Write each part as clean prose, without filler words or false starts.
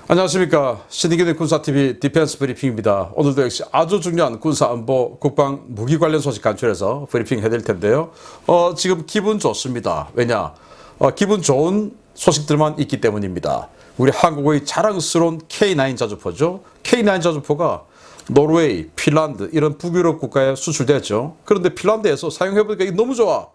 안녕하십니까. 신의균의 군사TV 디펜스 브리핑입니다. 오늘도 역시 아주 중요한 군사안보 국방 무기 관련 소식 간추려서 브리핑 해드릴 텐데요. 지금 기분 좋습니다. 왜냐? 기분 좋은 소식들만 있기 때문입니다. 우리 한국의 자랑스러운 K9 자주포죠. K9 자주포가 노르웨이, 핀란드 이런 북유럽 국가에 수출됐죠. 그런데 핀란드에서 사용해보니까 이게 너무 좋아.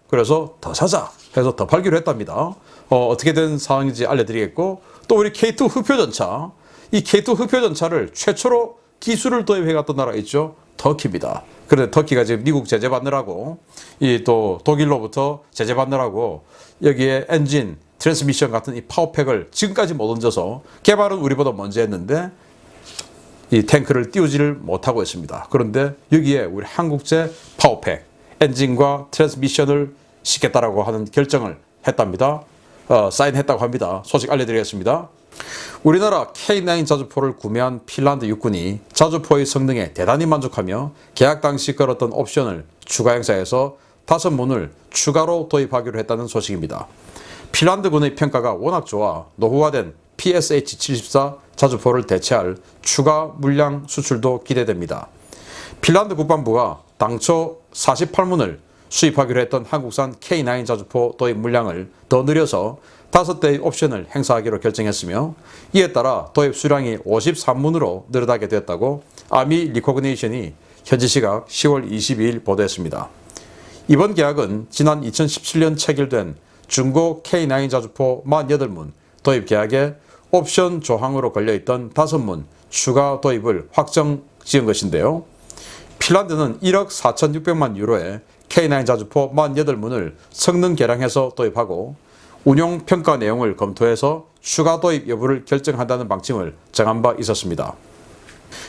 그래서 더 사자 해서 더 팔기로 했답니다. 어떻게 된 상황인지 알려드리겠고, 또 우리 K2 흑표전차, 이 K2 흑표전차를 최초로 기술을 도입해갔던 나라가 있죠. 터키입니다. 그런데 터키가 지금 미국 제재 받느라고, 이 또 독일로부터 제재 받느라고 여기에 엔진, 트랜스미션 같은 이 파워팩을 지금까지 못 얹어서 개발은 우리보다 먼저 했는데 이 탱크를 띄우지를 못하고 있습니다. 그런데 여기에 우리 한국제 파워팩, 엔진과 트랜스미션을 싣겠다라고 하는 결정을 했답니다. 사인했다고 합니다. 소식 알려드리겠습니다. 우리나라 K9 자주포를 구매한 핀란드 육군이 자주포의 성능에 대단히 만족하며 계약 당시 걸었던 옵션을 추가 행사해서 5문을 추가로 도입하기로 했다는 소식입니다. 핀란드군의 평가가 워낙 좋아 노후화된 PSH-74 자주포를 대체할 추가 물량 수출도 기대됩니다. 핀란드 국방부가 당초 48문을 수입하기로 했던 한국산 K9 자주포 도입 물량을 더 늘려서 5대의 옵션을 행사하기로 결정했으며, 이에 따라 도입 수량이 53문으로 늘어나게 되었다고 아미 리코그니션이 현지 시각 10월 22일 보도했습니다. 이번 계약은 지난 2017년 체결된 중고 K9 자주포 48문 도입 계약에 옵션 조항으로 걸려있던 5문 추가 도입을 확정 지은 것인데요. 핀란드는 1억 4,600만 유로에 K9 자주포 48문을 성능 개량해서 도입하고 운용 평가 내용을 검토해서 추가 도입 여부를 결정한다는 방침을 정한 바 있었습니다.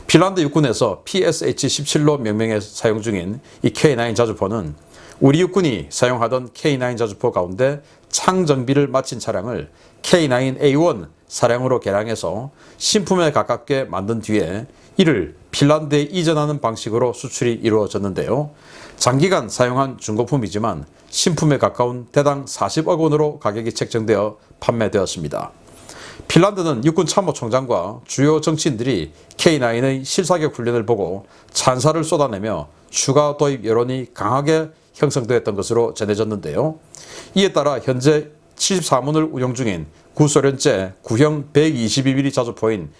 핀란드 육군에서 PSH-17로 명명해 사용 중인 이 K9 자주포는 우리 육군이 사용하던 K9 자주포 가운데 창정비를 마친 차량을 K9A1 사량으로 개량해서 신품에 가깝게 만든 뒤에 이를 핀란드에 이전하는 방식으로 수출이 이루어졌는데요. 장기간 사용한 중고품이지만 신품에 가까운 대당 40억 원으로 가격이 책정되어 판매되었습니다. 핀란드는 육군 참모총장과 주요 정치인들이 K9의 실사격 훈련을 보고 찬사를 쏟아내며 추가 도입 여론이 강하게 형성되었던 것으로 전해졌는데요. 이에 따라 현재 74문을 운용 중인 구소련제 구형 122mm 자주포인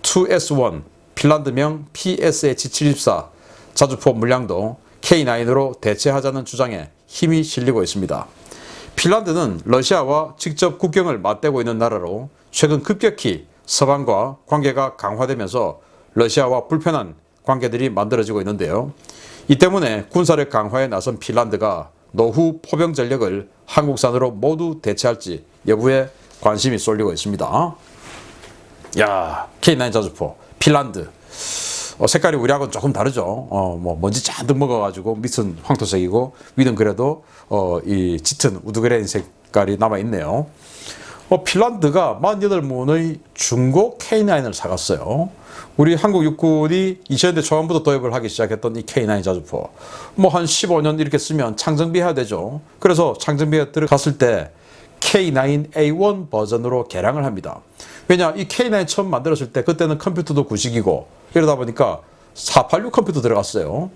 2S1 핀란드명 PSH-74 자주포 물량도 K9으로 대체하자는 주장에 힘이 실리고 있습니다. 핀란드는 러시아와 직접 국경을 맞대고 있는 나라로 최근 급격히 서방과 관계가 강화되면서 러시아와 불편한 관계들이 만들어지고 있는데요. 이 때문에 군사력 강화에 나선 핀란드가 노후 포병 전력을 한국산으로 모두 대체할지 여부에 관심이 쏠리고 있습니다. 야, K9 자주포 핀란드 색깔이 우리하고는 조금 다르죠. 먼지 잔뜩 먹어가지고 밑은 황토색이고 위는 그래도 이 짙은 우드그레인 색깔이 남아있네요. 핀란드가 48문의 중고 K9을 사갔어요. 우리 한국 육군이 2000년대 초반부터 도입을 하기 시작했던 이 K9 자주포, 한 15년 이렇게 쓰면 창정비 해야 되죠. 그래서 창정비가 들어갔을 때 K9A1 버전으로 개량을 합니다. 왜냐, 이 K9 처음 만들었을 때 그때는 컴퓨터도 구식이고 이러다 보니까 486 컴퓨터 들어갔어요.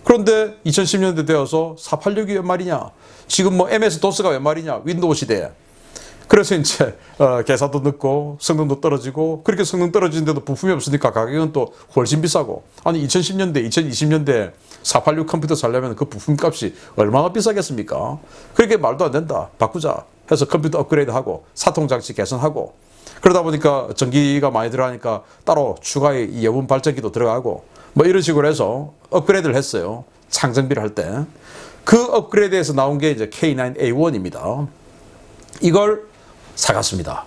그런데 2010년대 되어서 486이 웬 말이냐, 지금 MS-DOS가 웬 말이냐, 윈도우 시대에. 그래서 이제 계산도 늦고 성능도 떨어지고, 그렇게 성능 떨어지는데도 부품이 없으니까 가격은 또 훨씬 비싸고, 아니 2010년대 2020년대 486 컴퓨터 살려면 그 부품값이 얼마나 비싸겠습니까? 그렇게 말도 안 된다, 바꾸자 해서 컴퓨터 업그레이드하고 사통장치 개선하고, 그러다 보니까 전기가 많이 들어가니까 따로 추가의 이 여분 발전기도 들어가고 이런 식으로 해서 업그레이드를 했어요. 창정비를 할 때. 그 업그레이드에서 나온 게 이제 K9A1입니다. 이걸 사갔습니다.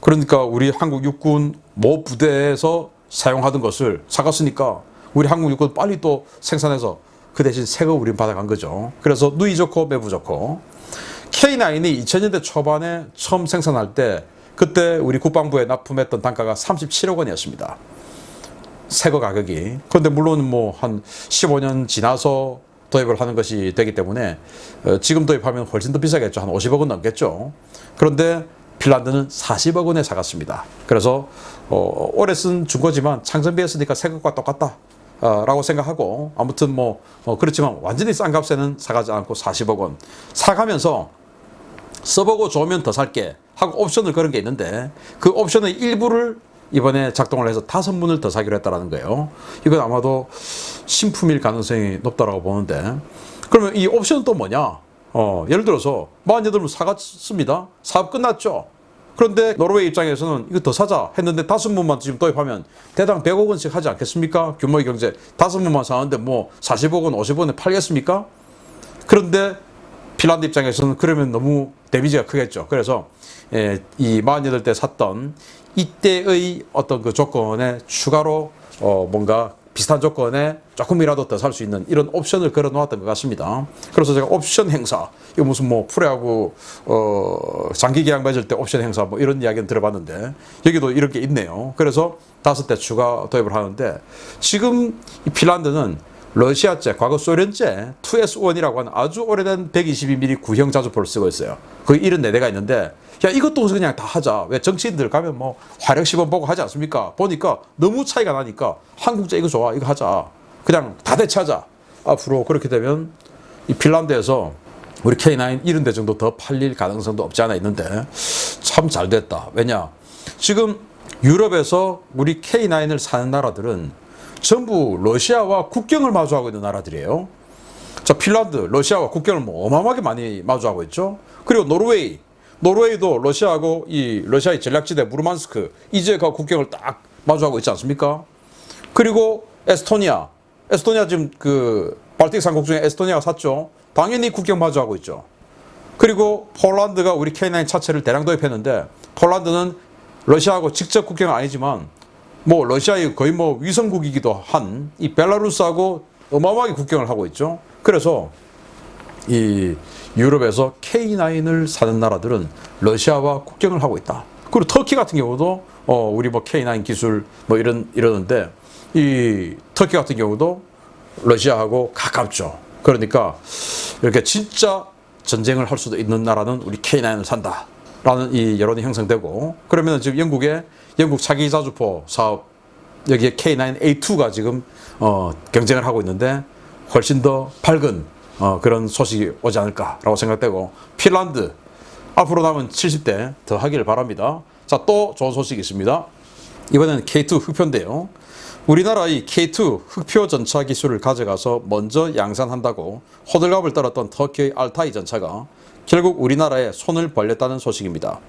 그러니까 우리 한국 육군 모 부대에서 사용하던 것을 사갔으니까 우리 한국 육군 빨리 또 생산해서 그 대신 새 거 우린 받아간 거죠. 그래서 누이 좋고 매부 좋고. K9이 2000년대 초반에 처음 생산할 때 그때 우리 국방부에 납품했던 단가가 37억 원이었습니다. 새거 가격이. 그런데 물론 한 15년 지나서 도입을 하는 것이 되기 때문에 지금 도입하면 훨씬 더 비싸겠죠. 한 50억 원 넘겠죠. 그런데 핀란드는 40억 원에 사갔습니다. 그래서 올해 쓴 중고지만 창전비했으니까 새 것과 똑같다 라고 생각하고, 아무튼 그렇지만 완전히 싼 값에는 사가지 않고 40억 원 사가면서 써보고 좋으면 더 살게 하고 옵션을 걸은 게 있는데, 그 옵션의 일부를 이번에 작동을 해서 5문을 더 사기로 했다는 거예요. 이건 아마도 신품일 가능성이 높다고 보는데, 그러면 이 옵션은 또 뭐냐? 예를 들어서 48문 사갔습니다. 사업 끝났죠. 그런데 노르웨이 입장에서는 이거 더 사자 했는데 5문만 지금 도입하면 대당 100억 원씩 하지 않겠습니까? 규모의 경제. 5문만 사는데 40억 원, 50원에 팔겠습니까? 그런데 핀란드 입장에서는 그러면 너무 데미지가 크겠죠. 그래서 이 48대 샀던 이때의 어떤 그 조건에 추가로 뭔가 비슷한 조건에 조금이라도 더 살 수 있는 이런 옵션을 걸어 놓았던 것 같습니다. 그래서 제가 옵션 행사, 이거 무슨 프로야구 장기 계약 맺을 때 옵션 행사 이런 이야기는 들어봤는데, 여기도 이런 게 있네요. 그래서 5대 추가 도입을 하는데, 지금 이 핀란드는 러시아제, 과거 소련제 2S1이라고 하는 아주 오래된 122mm 구형 자주포를 쓰고 있어요. 거의 74대가 있는데, 야, 이것도 그냥 다 하자. 왜 정치인들 가면 화력 시범 보고 하지 않습니까? 보니까 너무 차이가 나니까 한국제 이거 좋아, 이거 하자. 그냥 다 대체하자. 앞으로 그렇게 되면 이 핀란드에서 우리 K9 이런 대 정도 더 팔릴 가능성도 없지 않아 있는데, 참 잘 됐다. 왜냐? 지금 유럽에서 우리 K9을 사는 나라들은 전부 러시아와 국경을 마주하고 있는 나라들이에요. 자, 핀란드, 러시아와 국경을 어마어마하게 많이 마주하고 있죠. 그리고 노르웨이도 러시아하고 이 러시아의 전략지대 무르만스크 이제가 국경을 딱 마주하고 있지 않습니까? 그리고 에스토니아 지금 그 발틱 3국 중에 에스토니아가 샀죠. 당연히 국경 마주하고 있죠. 그리고 폴란드가 우리 K9 차체를 대량 도입했는데, 폴란드는 러시아하고 직접 국경은 아니지만 러시아의 거의 위성국이기도 한 이 벨라루스하고 어마어마하게 국경을 하고 있죠. 그래서 이 유럽에서 K9을 사는 나라들은 러시아와 국경을 하고 있다. 그리고 터키 같은 경우도 우리 K9 기술 이러는데, 이 터키 같은 경우도 러시아하고 가깝죠. 그러니까 이렇게 진짜 전쟁을 할 수도 있는 나라는 우리 K9을 산다라는 이 여론이 형성되고, 그러면 지금 영국 차기 자주포 사업, 여기에 K9A2가 지금 경쟁을 하고 있는데 훨씬 더 밝은 그런 소식이 오지 않을까라고 생각되고, 핀란드 앞으로 남은 70대 더 하기를 바랍니다. 자, 또 좋은 소식이 있습니다. 이번에는 K2 흑표인데요. 우리나라의 K2 흑표 전차 기술을 가져가서 먼저 양산한다고 호들갑을 떨었던 터키의 알타이 전차가 결국 우리나라에 손을 벌렸다는 소식입니다.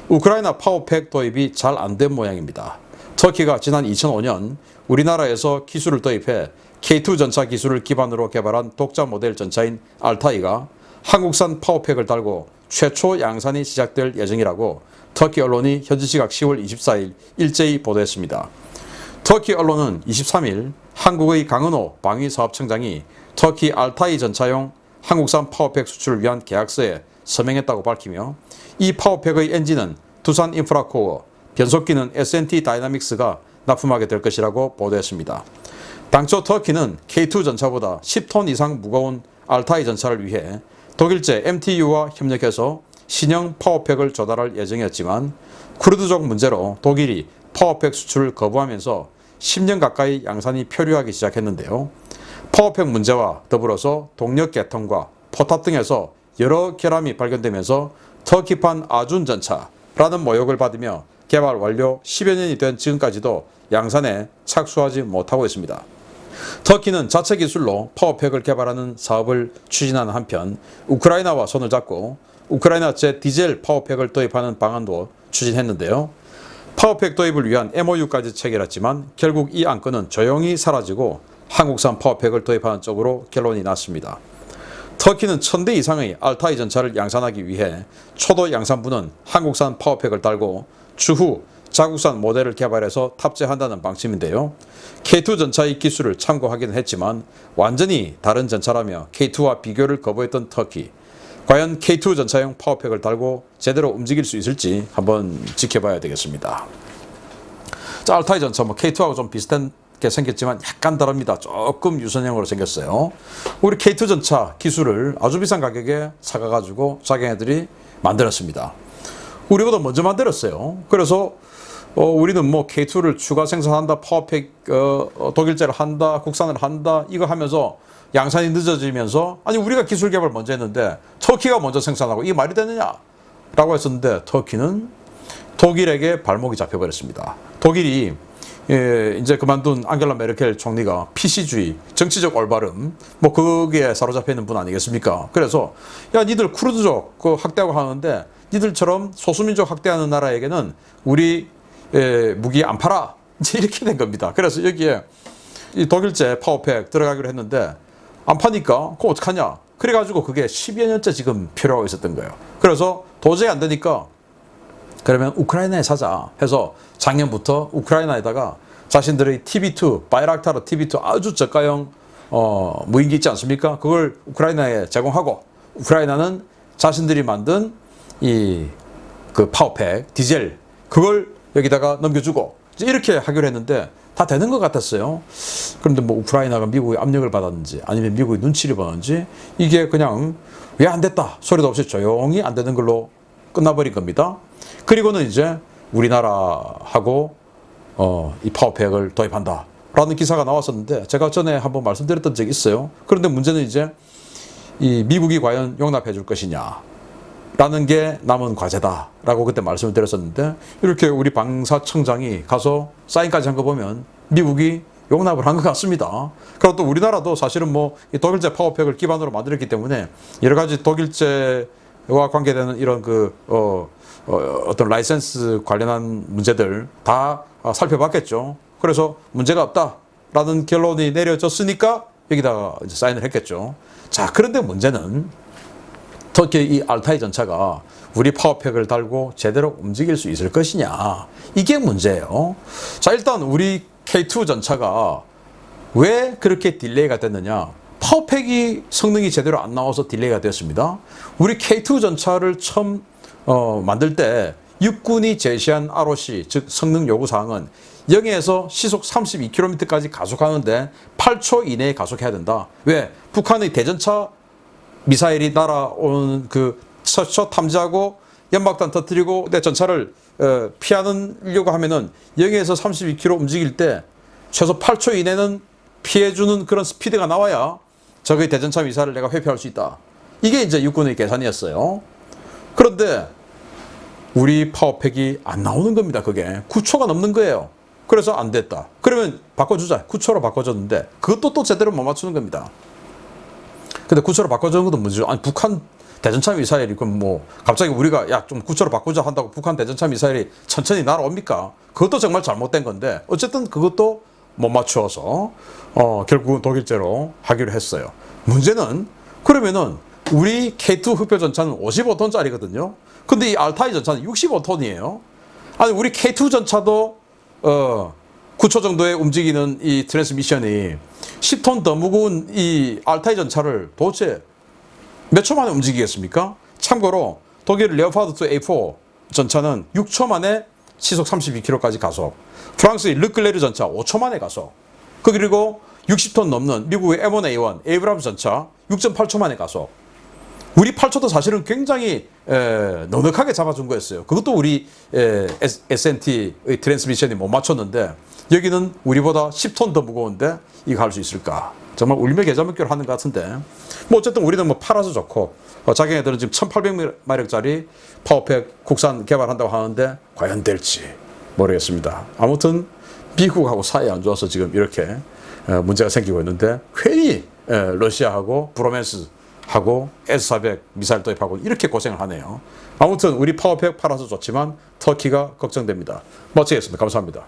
우크라이나 파워팩 도입이 잘 안 된 모양입니다. 터키가 지난 2005년 우리나라에서 기술을 도입해 K2 전차 기술을 기반으로 개발한 독자 모델 전차인 알타이가 한국산 파워팩을 달고 최초 양산이 시작될 예정이라고 터키 언론이 현지 시각 10월 24일 일제히 보도했습니다. 터키 언론은 23일 한국의 강은호 방위사업청장이 터키 알타이 전차용 한국산 파워팩 수출을 위한 계약서에 서명했다고 밝히며, 이 파워팩의 엔진은 두산 인프라코어, 변속기는 S&T 다이나믹스가 납품하게 될 것이라고 보도했습니다. 당초 터키는 K2 전차보다 10톤 이상 무거운 알타이 전차를 위해 독일제 MTU와 협력해서 신형 파워팩을 조달할 예정이었지만, 쿠르드족 문제로 독일이 파워팩 수출을 거부하면서 10년 가까이 양산이 표류하기 시작했는데요. 파워팩 문제와 더불어서 동력 개통과 포탑 등에서 여러 결함이 발견되면서 터키판 아준 전차라는 모욕을 받으며 개발 완료 10여 년이 된 지금까지도 양산에 착수하지 못하고 있습니다. 터키는 자체 기술로 파워팩을 개발하는 사업을 추진하는 한편 우크라이나와 손을 잡고 우크라이나제 디젤 파워팩을 도입하는 방안도 추진했는데요. 파워팩 도입을 위한 MOU까지 체결했지만 결국 이 안건은 조용히 사라지고 한국산 파워팩을 도입하는 쪽으로 결론이 났습니다. 터키는 1000대 이상의 알타이 전차를 양산하기 위해 초도 양산부는 한국산 파워팩을 달고 추후 자국산 모델을 개발해서 탑재한다는 방침인데요. K2 전차의 기술을 참고하기는 했지만 완전히 다른 전차라며 K2와 비교를 거부했던 터키. 과연 K2 전차용 파워팩을 달고 제대로 움직일 수 있을지 한번 지켜봐야 되겠습니다. 자, 알타이 전차 K2하고 좀 비슷한 게 생겼지만 약간 다릅니다. 조금 유선형으로 생겼어요. 우리 K2 전차 기술을 아주 비싼 가격에 사가지고 자기네들이 만들었습니다. 우리보다 먼저 만들었어요. 그래서 우리는 뭐 K2를 추가 생산한다, 파워팩 독일제를 한다, 국산을 한다, 이거 하면서 양산이 늦어지면서, 아니 우리가 기술 개발 먼저 했는데 터키가 먼저 생산하고 이게 말이 되느냐 라고 했었는데, 터키는 독일에게 발목이 잡혀버렸습니다. 독일이 이제 그만둔 앙겔라 메르켈 총리가 PC주의, 정치적 올바름, 뭐 거기에 사로잡혀 있는 분 아니겠습니까? 그래서 야, 니들 쿠르드족 학대하고 하는데 니들처럼 소수민족 학대하는 나라에게는 우리 무기 안 팔아, 이제 이렇게 된 겁니다. 그래서 여기에 이 독일제 파워팩 들어가기로 했는데 안 파니까 그거 어떡하냐, 그래가지고 그게 10여 년째 지금 필요하고 있었던 거예요. 그래서 도저히 안 되니까 그러면 우크라이나에 사자 해서 작년부터 우크라이나에다가 자신들의 TB2, 바이락타르 TB2 아주 저가형 무인기 있지 않습니까? 그걸 우크라이나에 제공하고, 우크라이나는 자신들이 만든 이 그 파워팩, 디젤, 그걸 여기다가 넘겨주고, 이렇게 하기로 했는데 다 되는 것 같았어요. 그런데 뭐 우크라이나가 미국의 압력을 받았는지 아니면 미국의 눈치를 봤는지 이게 그냥 왜 안 됐다 소리도 없이 조용히 안 되는 걸로 끝나버린 겁니다. 그리고는 이제 우리나라하고 이 파워팩을 도입한다 라는 기사가 나왔었는데, 제가 전에 한번 말씀드렸던 적이 있어요. 그런데 문제는 이제 이 미국이 과연 용납해 줄 것이냐 라는 게 남은 과제다 라고 그때 말씀을 드렸었는데, 이렇게 우리 방사청장이 가서 사인까지 한 거 보면 미국이 용납을 한 것 같습니다. 그리고 또 우리나라도 사실은 뭐 이 독일제 파워팩을 기반으로 만들었기 때문에 여러 가지 독일제와 관계되는 이런 어떤 라이센스 관련한 문제들 다 살펴봤겠죠. 그래서 문제가 없다라는 결론이 내려졌으니까 여기다가 이제 사인을 했겠죠. 자, 그런데 문제는 터키 이 알타이 전차가 우리 파워팩을 달고 제대로 움직일 수 있을 것이냐, 이게 문제예요. 자, 일단 우리 K2 전차가 왜 그렇게 딜레이가 됐느냐, 파워팩이 성능이 제대로 안 나와서 딜레이가 되었습니다. 우리 K2 전차를 처음 만들 때 육군이 제시한 ROC, 즉 성능 요구 사항은 0에서 시속 32km까지 가속하는데 8초 이내에 가속해야 된다. 왜? 북한의 대전차 미사일이 날아오는 첫 탐지하고 연막탄 터뜨리고 내 전차를 피하려고 하면은 0에서 32km 움직일 때 최소 8초 이내는 피해주는 그런 스피드가 나와야 적의 대전차 미사일을 내가 회피할 수 있다. 이게 이제 육군의 계산이었어요. 그런데 우리 파워팩이 안 나오는 겁니다. 그게 9초가 넘는 거예요. 그래서 안 됐다. 그러면 바꿔주자. 9초로 바꿔줬는데 그것도 또 제대로 못 맞추는 겁니다. 근데 9초로 바꿔주는 것도 문제죠. 아니, 북한 대전차 미사일이 그럼 뭐 갑자기 우리가 야 좀 9초로 바꾸자 한다고 북한 대전차 미사일이 천천히 날아옵니까? 그것도 정말 잘못된 건데 어쨌든 그것도 못 맞추어서 결국은 독일제로 하기로 했어요. 문제는 그러면은 우리 K2 흡표 전차는 55톤짜리거든요. 근데 이 알타이 전차는 65톤이에요. 아니, 우리 K2 전차도 9초 정도에 움직이는 이 트랜스미션이 10톤 더 무거운 이 알타이 전차를 도대체 몇 초 만에 움직이겠습니까? 참고로 독일 레오파드2 A4 전차는 6초 만에 시속 32km까지 가속, 프랑스의 르클레르 전차 5초 만에 가속, 그리고 60톤 넘는 미국의 M1A1 에이브람스 전차 6.8초 만에 가속. 우리 8초도 사실은 굉장히 넉넉하게 잡아준 거였어요. 그것도 우리 SNT의 트랜스미션이 못 맞췄는데 여기는 우리보다 10톤 더 무거운데 이거 할 수 있을까? 정말 울며계자먹기로 하는 것 같은데, 뭐 어쨌든 우리는 뭐 팔아서 좋고 자기네들은 지금 1800마력짜리 파워팩 국산 개발한다고 하는데 과연 될지 모르겠습니다. 아무튼 미국하고 사이 안 좋아서 지금 이렇게 문제가 생기고 있는데 괜히 러시아하고 브로맨스 하고 S-400 미사일 도입하고 이렇게 고생을 하네요. 아무튼 우리 파워팩 팔아서 좋지만 터키가 걱정됩니다. 마치겠습니다. 감사합니다.